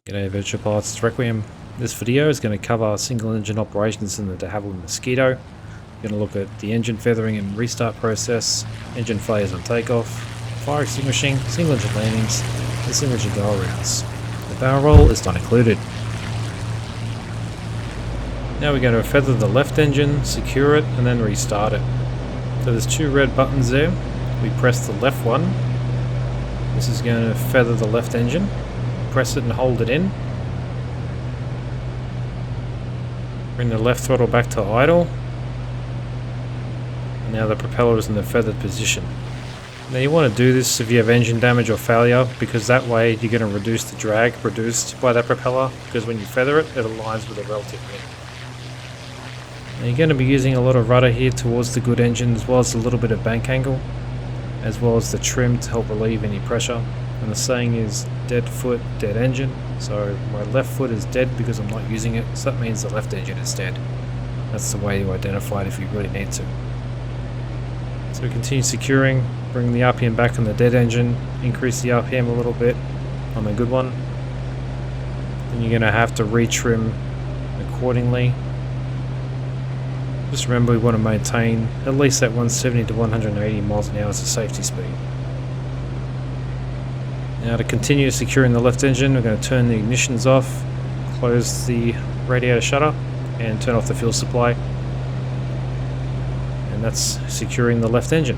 G'day virtual pilots, it's Requiem. This video is going to cover single engine operations in the de Havilland Mosquito. We're going to look at the engine feathering and restart process, engine failures on takeoff, fire extinguishing, single engine landings, and single engine go arounds. The barrel roll is not included. Now we're going to feather the left engine, secure it, and then restart it. So there's two red buttons there. We press the left one. This is going to feather the left engine. Press it and hold it in. Bring the left throttle back to idle. And now the propeller is in the feathered position. Now you want to do this if you have engine damage or failure, because that way you're going to reduce the drag produced by that propeller, because when you feather it, it aligns with the relative wind. Now you're going to be using a lot of rudder here towards the good engine, as well as a little bit of bank angle, as well as the trim to help relieve any pressure. And the saying is dead foot, dead engine. So my left foot is dead because I'm not using it, so that means the left engine is dead. That's the way you identify it if you really need to. So continue securing, bring the RPM back on the dead engine, increase the RPM a little bit on the good one. Then you're going to have to retrim accordingly. Just remember we want to maintain at least that 170 to 180 miles an hour as a safety speed. Now to continue securing the left engine, we're going to turn the ignitions off, close the radiator shutter, and turn off the fuel supply. And that's securing the left engine.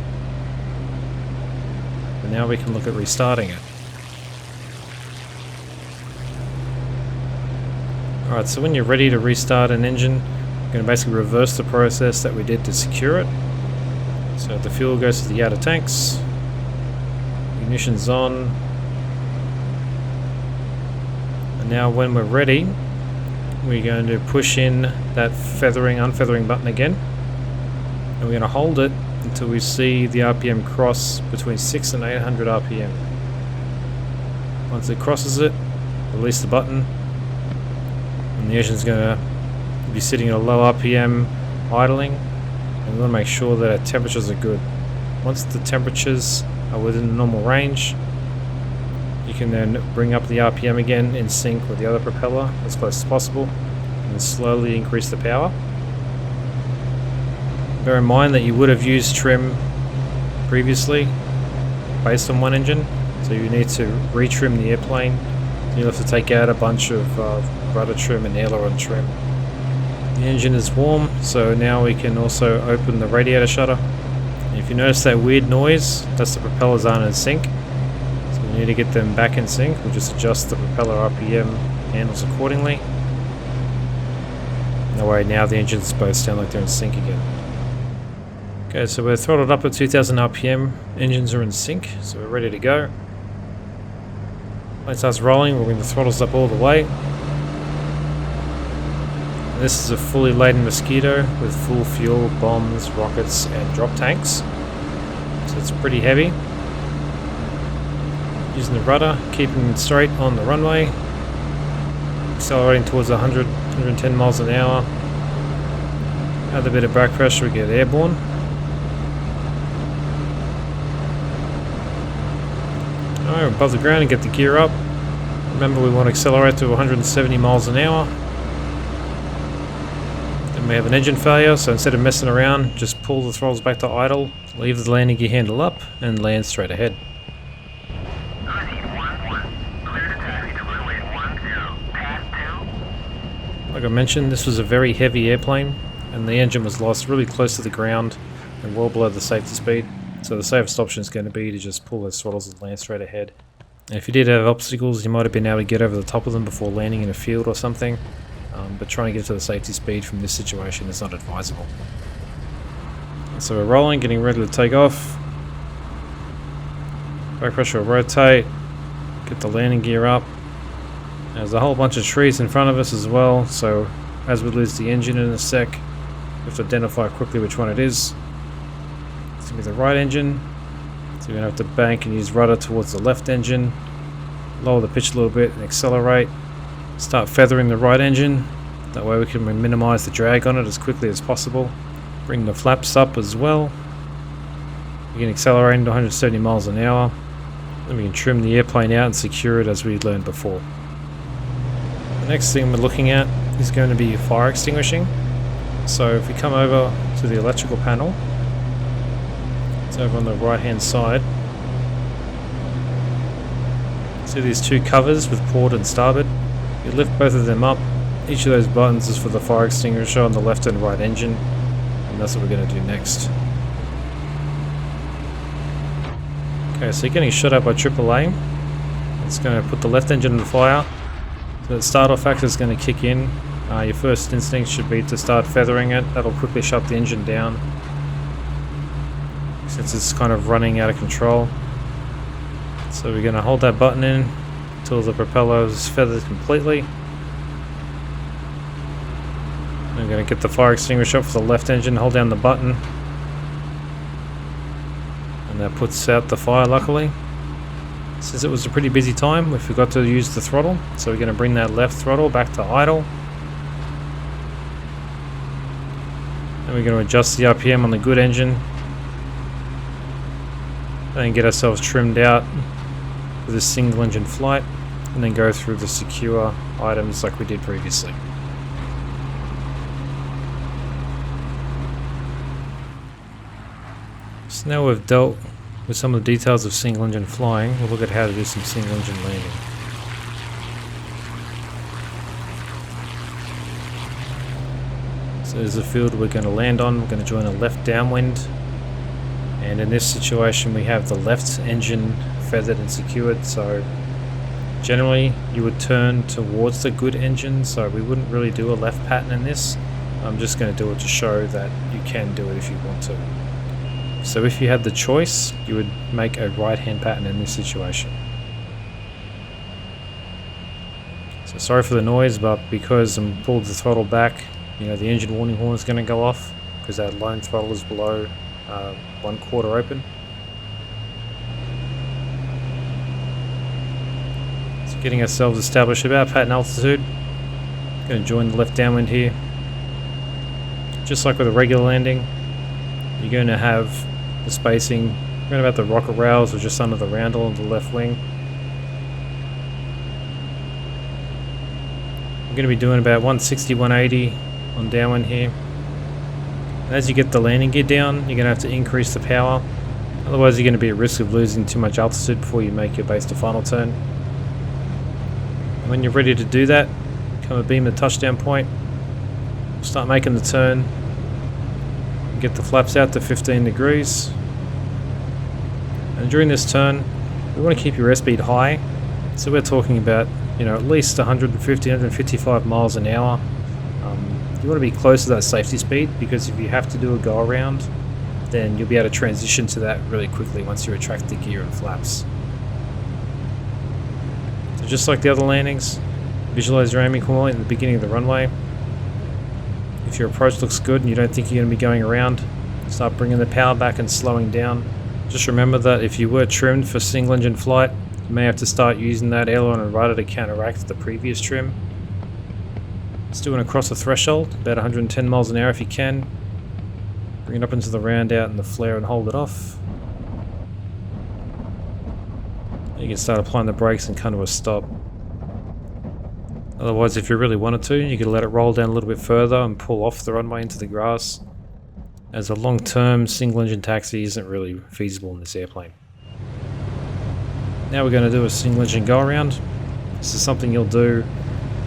And now we can look at restarting it. Alright, so when you're ready to restart an engine, we're going to basically reverse the process that we did to secure it. So the fuel goes to the outer tanks, ignition's on. Now when we're ready, we're going to push in that feathering, unfeathering button again, and we're going to hold it until we see the RPM cross between 600 and 800 RPM. Once it crosses it, release the button, and the engine's going to be sitting at a low RPM idling, and we want to make sure that our temperatures are good. Once the temperatures are within the normal range, you can then bring up the RPM again in sync with the other propeller as close as possible, and slowly increase the power. Bear in mind that you would have used trim previously based on one engine, so you need to retrim the airplane. You'll have to take out a bunch of rudder trim and aileron trim. The engine is warm, so now we can also open the radiator shutter. And if you notice that weird noise, that's the propellers aren't in sync. We need to get them back in sync. We'll just adjust the propeller RPM handles accordingly. That way now the engines both sound like they're in sync again. Okay, so we're throttled up at 2000 RPM, engines are in sync, so we're ready to go. When it starts rolling, we'll bring the throttles up all the way. And this is a fully laden Mosquito with full fuel, bombs, rockets and drop tanks. So it's pretty heavy. Using the rudder, keeping it straight on the runway, accelerating towards 100, 110 miles an hour. Add a bit of back pressure, we get airborne. Alright, above the ground and get the gear up. Remember we want to accelerate to 170 miles an hour. Then we have an engine failure, so instead of messing around, just pull the throttles back to idle, leave the landing gear handle up, and land straight ahead. Like I mentioned, this was a very heavy airplane, and the engine was lost really close to the ground and well below the safety speed. So the safest option is going to be to just pull those throttles and land straight ahead. And if you did have obstacles, you might have been able to get over the top of them before landing in a field or something, but trying to get to the safety speed from this situation is not advisable. So we're rolling, getting ready to take off. Back pressure will rotate, get the landing gear up. There's a whole bunch of trees in front of us as well, so as we lose the engine in a sec, we have to identify quickly which one it is. It's going to be the right engine, so we're going to have to bank and use rudder towards the left engine, lower the pitch a little bit and accelerate, start feathering the right engine, that way we can minimize the drag on it as quickly as possible. Bring the flaps up as well, begin accelerating to 170 miles an hour, then we can trim the airplane out and secure it as we learned before. The next thing we're looking at is going to be fire extinguishing. So if we come over to the electrical panel, it's over on the right hand side. See these two covers with port and starboard. You lift both of them up. Each of those buttons is for the fire extinguisher on the left and right engine, and that's what we're going to do next. Okay, so you're getting shot at by AAA. It's going to put the left engine on fire. So the start off factor is going to kick in. Your first instinct should be to start feathering it. That'll quickly shut the engine down, since it's kind of running out of control. So we're going to hold that button in until the propeller is feathered completely. I'm going to get the fire extinguisher up for the left engine, hold down the button, and that puts out the fire luckily. Since it was a pretty busy time, we forgot to use the throttle, so we're going to bring that left throttle back to idle. And we're going to adjust the RPM on the good engine and get ourselves trimmed out with a single engine flight, and then go through the secure items like we did previously. So now we've dealt with some of the details of single engine flying, we'll look at how to do some single engine landing. So there's a field we're going to land on. We're going to join a left downwind, and in this situation we have the left engine feathered and secured, so generally you would turn towards the good engine, so we wouldn't really do a left pattern in this. I'm just going to do it to show that you can do it if you want to. So if you had the choice, you would make a right hand pattern in this situation. So sorry for the noise, but because I'm pulled the throttle back, the engine warning horn is going to go off because that lone throttle is below 1/4 open. So getting ourselves established about pattern altitude. Going to join the left downwind here. Just like with a regular landing, you're going to have the spacing around about the rocket rails or just under the roundel on the left wing. I'm going to be doing about 160, 180 on downwind here. And as you get the landing gear down, you're going to have to increase the power. Otherwise you're going to be at risk of losing too much altitude before you make your base to final turn. And when you're ready to do that, come abeam the touchdown point, start making the turn. Get the flaps out to 15 degrees, and during this turn we want to keep your airspeed high, so we're talking about at least 150, 155 miles an hour. You want to be close to that safety speed, because if you have to do a go around, then you'll be able to transition to that really quickly once you retract the gear and flaps. So just like the other landings, visualize your aiming point at the beginning of the runway. If your approach looks good and you don't think you're going to be going around, start bringing the power back and slowing down. Just remember that if you were trimmed for single engine flight, you may have to start using that aileron and rudder to counteract the previous trim. It's doing across the threshold, about 110 miles an hour if you can. Bring it up into the round out and the flare and hold it off. You can start applying the brakes and come to a stop. Otherwise, if you really wanted to, you could let it roll down a little bit further and pull off the runway into the grass, as a long-term single-engine taxi isn't really feasible in this airplane. Now we're going to do a single-engine go-around. This is something you'll do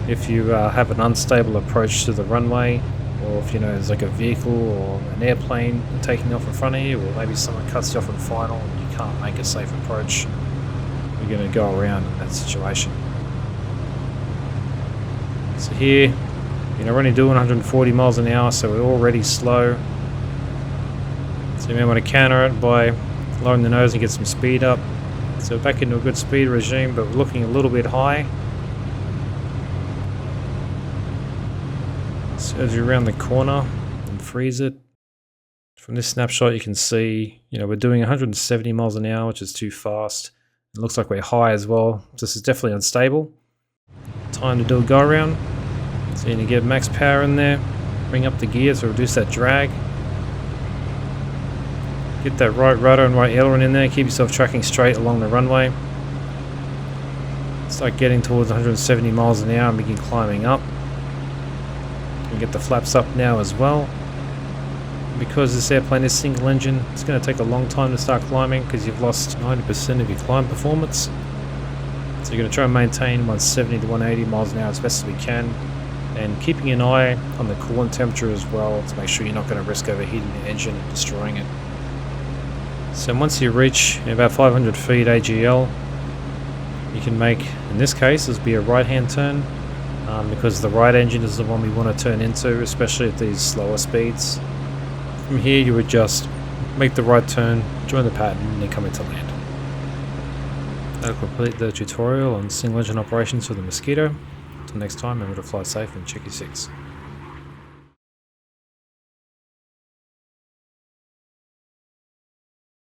if you have an unstable approach to the runway, or if there's like a vehicle or an airplane taking off in front of you, or maybe someone cuts you off in final and you can't make a safe approach. You're going to go around in that situation. So here, we're only doing 140 miles an hour, so we're already slow. So you may want to counter it by lowering the nose and get some speed up. So we're back into a good speed regime, but we're looking a little bit high. So as you round the corner and freeze it, from this snapshot you can see, we're doing 170 miles an hour, which is too fast. It looks like we're high as well. This is definitely unstable. Time to do a go around. So you're going to get max power in there, bring up the gear to reduce that drag. Get that right rudder and right aileron in there, keep yourself tracking straight along the runway. Start getting towards 170 miles an hour and begin climbing up. And get the flaps up now as well. Because this airplane is single engine, it's going to take a long time to start climbing because you've lost 90% of your climb performance. So you're going to try and maintain 170 to 180 miles an hour as best as we can, and keeping an eye on the coolant temperature as well to make sure you're not going to risk overheating the engine and destroying it. So once you reach about 500 feet AGL, you can make, in this case, this will be a right hand turn, because the right engine is the one we want to turn into, especially at these slower speeds. From here you would just make the right turn, join the pattern, and then come into land. That'll complete the tutorial on single engine operations for the Mosquito. Until next time, remember to fly safe and check your 6.